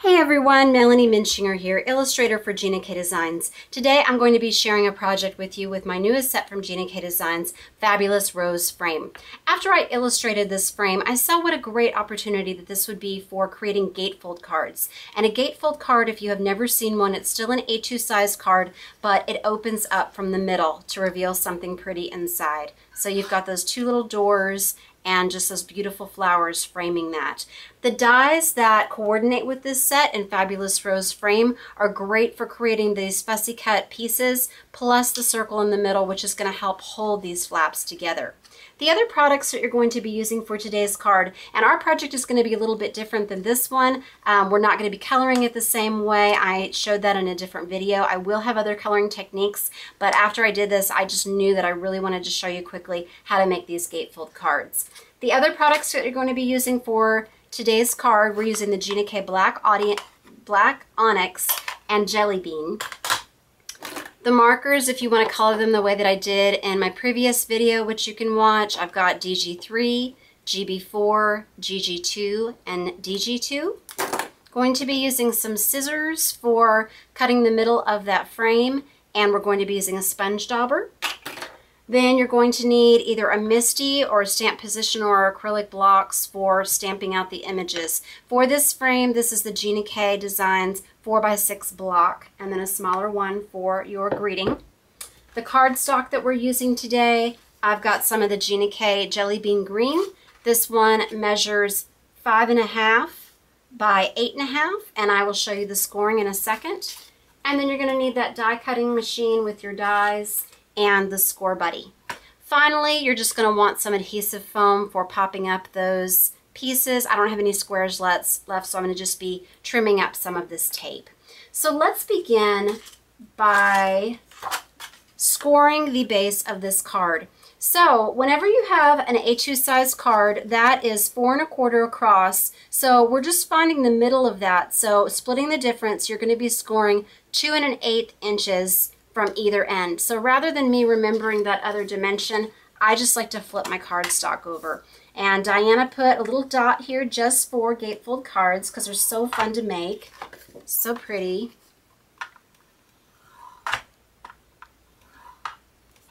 Hey everyone, Melanie Muenchinger here, illustrator for Gina K Designs. Today I'm going to be sharing a project with you with my newest set from Gina K Designs, Fabulous Rose Frame. After I illustrated this frame, I saw what a great opportunity that this would be for creating gatefold cards. And a gatefold card, if you have never seen one, it's still an A2 size card, but it opens up from the middle to reveal something pretty inside. So you've got those two little doors and just those beautiful flowers framing that. The dies that coordinate with this set in Fabulous Rose Frame are great for creating these fussy cut pieces, plus the circle in the middle, which is going to help hold these flaps together. The other products that you're going to be using for today's card, and our project is going to be a little bit different than this one. We're not going to be coloring it the same way. I showed that in a different video. I will have other coloring techniques, but after I did this, I just knew that I really wanted to show you quickly how to make these gatefold cards. The other products that you're going to be using for today's card, we're using the Gina K Black Onyx and Jellybean. The markers, if you want to color them the way that I did in my previous video, which you can watch, I've got DG3, GB4, GG2, and DG2. Going to be using some scissors for cutting the middle of that frame, and we're going to be using a sponge dauber. Then you're going to need either a MISTI or a stamp position or acrylic blocks for stamping out the images. For this frame, this is the Gina K Designs 4x6 block, and then a smaller one for your greeting. The cardstock that we're using today, I've got some of the Gina K Jellybean Green. This one measures 5.5 by 8.5, and I will show you the scoring in a second. And then you're going to need that die cutting machine with your dies and the score buddy. Finally, you're just going to want some adhesive foam for popping up those pieces. I don't have any squares left, so I'm going to just be trimming up some of this tape. So let's begin by scoring the base of this card. So whenever you have an A2 size card, that is 4 1/4 across. So we're just finding the middle of that. So splitting the difference, you're going to be scoring 2 1/8 inches from either end. So rather than me remembering that other dimension, I just like to flip my cardstock over. And Diana put a little dot here just for gatefold cards because they're so fun to make. So pretty.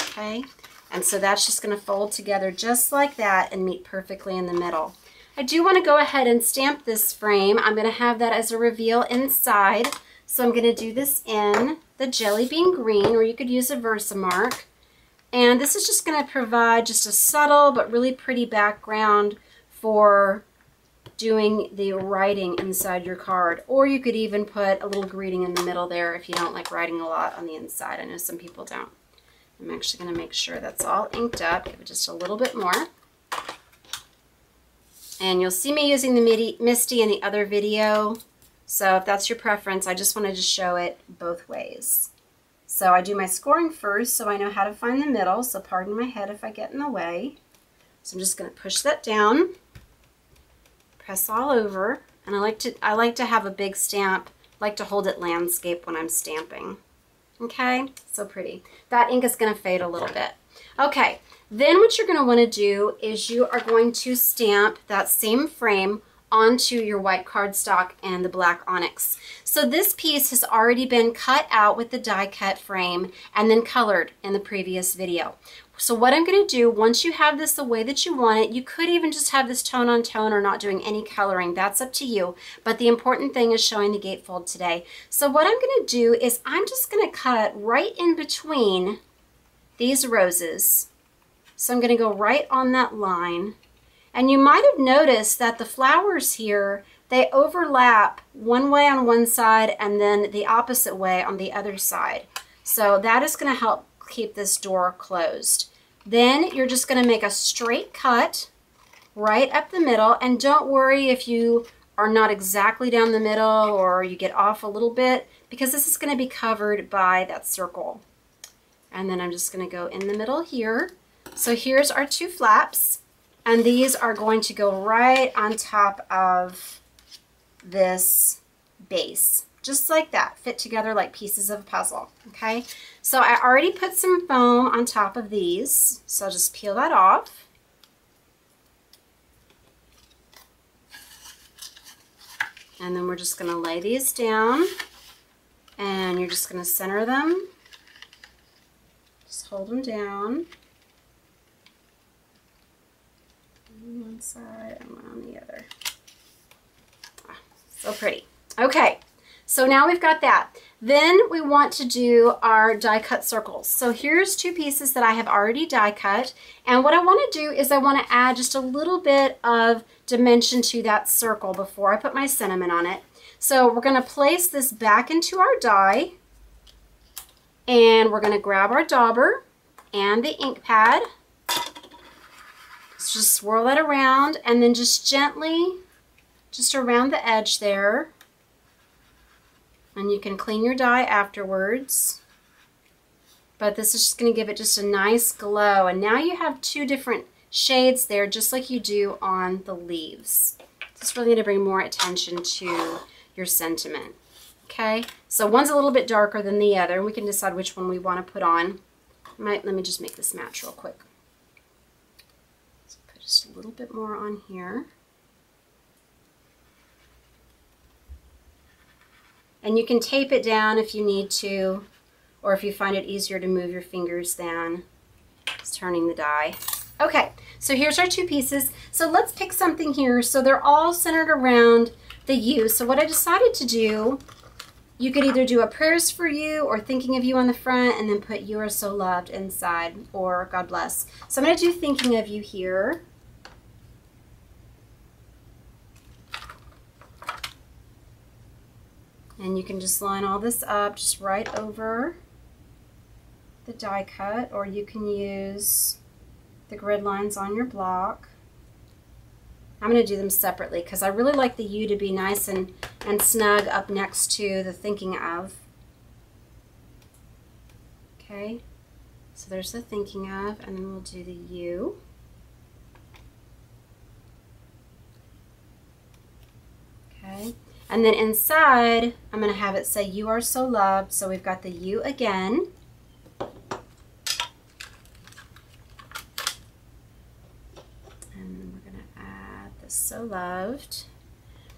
Okay, and so that's just going to fold together just like that and meet perfectly in the middle. I do want to go ahead and stamp this frame. I'm going to have that as a reveal inside. So I'm going to do this in the Jellybean Green, or you could use a Versamark. And this is just going to provide just a subtle but really pretty background for doing the writing inside your card. Or you could even put a little greeting in the middle there if you don't like writing a lot on the inside. I know some people don't. I'm actually going to make sure that's all inked up. Give it just a little bit more. And you'll see me using the MISTI in the other video. So if that's your preference, I just wanted to show it both ways. So I do my scoring first so I know how to find the middle, so pardon my head if I get in the way. So I'm just going to push that down, press all over, and I like to have a big stamp, like to hold it landscape when I'm stamping. Okay, so pretty. That ink is going to fade a little bit. Okay, then what you're going to want to do is you are going to stamp that same frame onto your white cardstock and the black onyx. So this piece has already been cut out with the die cut frame and then colored in the previous video. So what I'm going to do, once you have this the way that you want it, you could even just have this tone on tone or not doing any coloring. That's up to you. But the important thing is showing the gatefold today. So what I'm going to do is I'm just going to cut right in between these roses. So I'm going to go right on that line. And you might have noticed that the flowers here, they overlap one way on one side and then the opposite way on the other side. So that is going to help keep this door closed. Then you're just going to make a straight cut right up the middle, and don't worry if you are not exactly down the middle or you get off a little bit, because this is going to be covered by that circle. And then I'm just going to go in the middle here. So here's our two flaps. And these are going to go right on top of this base, just like that, fit together like pieces of a puzzle, okay? So I already put some foam on top of these, so I'll just peel that off. And then we're just going to lay these down, and you're just going to center them. Just hold them down. On one side and one on the other. Ah, so pretty. Okay, so now we've got that. Then we want to do our die cut circles. So here's 2 pieces that I have already die cut. And what I want to do is I want to add just a little bit of dimension to that circle before I put my sentiment on it. So we're going to place this back into our die, and we're going to grab our dauber and the ink pad. Let's just swirl that around, and then just gently, just around the edge there. And you can clean your die afterwards. But this is just going to give it just a nice glow. And now you have 2 different shades there, just like you do on the leaves. Just really need to bring more attention to your sentiment. Okay, so one's a little bit darker than the other, and we can decide which one we want to put on. Let me just make this match real quick. Let's put just a little bit more on here. And you can tape it down if you need to, or if you find it easier to move your fingers than just turning the die. Okay, so here's our 2 pieces. So let's pick something here. So they're all centered around the U. So what I decided to do, you could either do a prayers for you or thinking of you on the front, and then put you are so loved inside, or God bless. So I'm going to do thinking of you here. And you can just line all this up just right over the die cut, or you can use the grid lines on your block. I'm going to do them separately because I really like the U to be nice and snug up next to the thinking of. Okay, so there's the thinking of, and then we'll do the U. Okay. And then inside, I'm going to have it say, you are so loved. So we've got the U again. And we're going to add the so loved.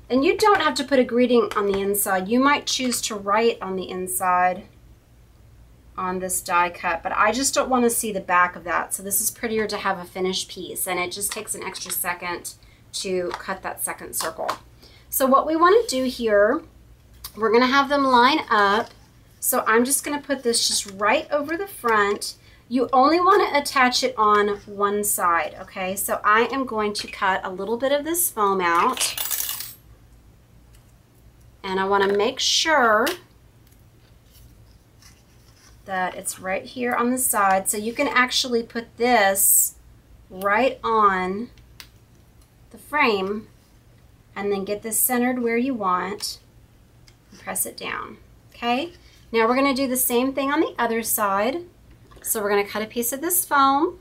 And you don't have to put a greeting on the inside. You might choose to write on the inside on this die cut, but I just don't want to see the back of that. So this is prettier to have a finished piece, and it just takes an extra second to cut that second circle. So what we want to do here, we're going to have them line up. So I'm just going to put this just right over the front. You only want to attach it on one side, okay? So I am going to cut a little bit of this foam out. And I want to make sure that it's right here on the side. So you can actually put this right on the frame, and then get this centered where you want and press it down. Okay, now we're going to do the same thing on the other side. So we're going to cut a piece of this foam,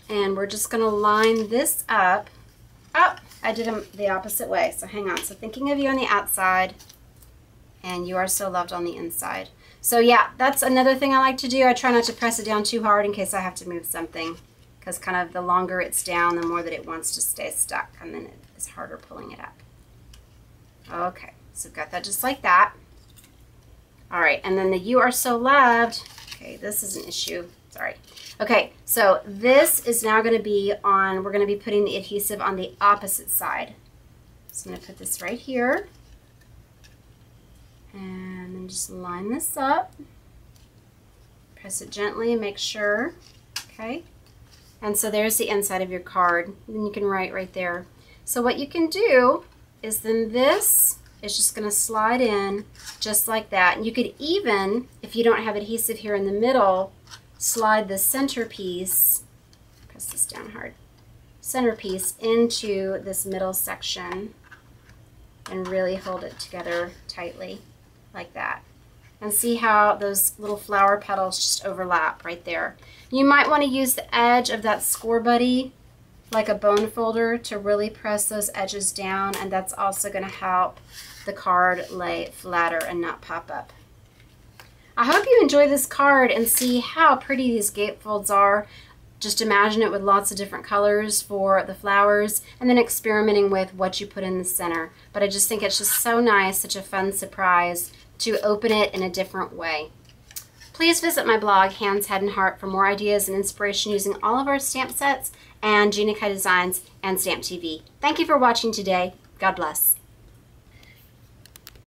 and we're just going to line this up. Oh, I did them the opposite way, so hang on. So thinking of you on the outside, and you are so loved on the inside. So yeah, that's another thing I like to do. I try not to press it down too hard in case I have to move something, because kind of the longer it's down, the more that it wants to stay stuck, and then it's harder pulling it up. Okay, so we've got that just like that. All right, and then the you are so loved. Okay, this is an issue, sorry. Okay, so this is now gonna be on, we're gonna be putting the adhesive on the opposite side. So I'm gonna put this right here, and then just line this up. Press it gently and make sure, okay? And so there's the inside of your card. Then you can write right there. So what you can do is then this is just going to slide in just like that. And you could even, if you don't have adhesive here in the middle, slide the centerpiece, press this down hard, centerpiece into this middle section and really hold it together tightly like that. And see how those little flower petals just overlap right there. You might want to use the edge of that score buddy like a bone folder to really press those edges down, and that's also going to help the card lay flatter and not pop up. I hope you enjoy this card and see how pretty these gatefolds are. Just imagine it with lots of different colors for the flowers and then experimenting with what you put in the center. But I just think it's just so nice, such a fun surprise to open it in a different way. Please visit my blog, Hands, Head, and Heart, for more ideas and inspiration using all of our stamp sets and Gina K Designs and Stamp TV. Thank you for watching today. God bless.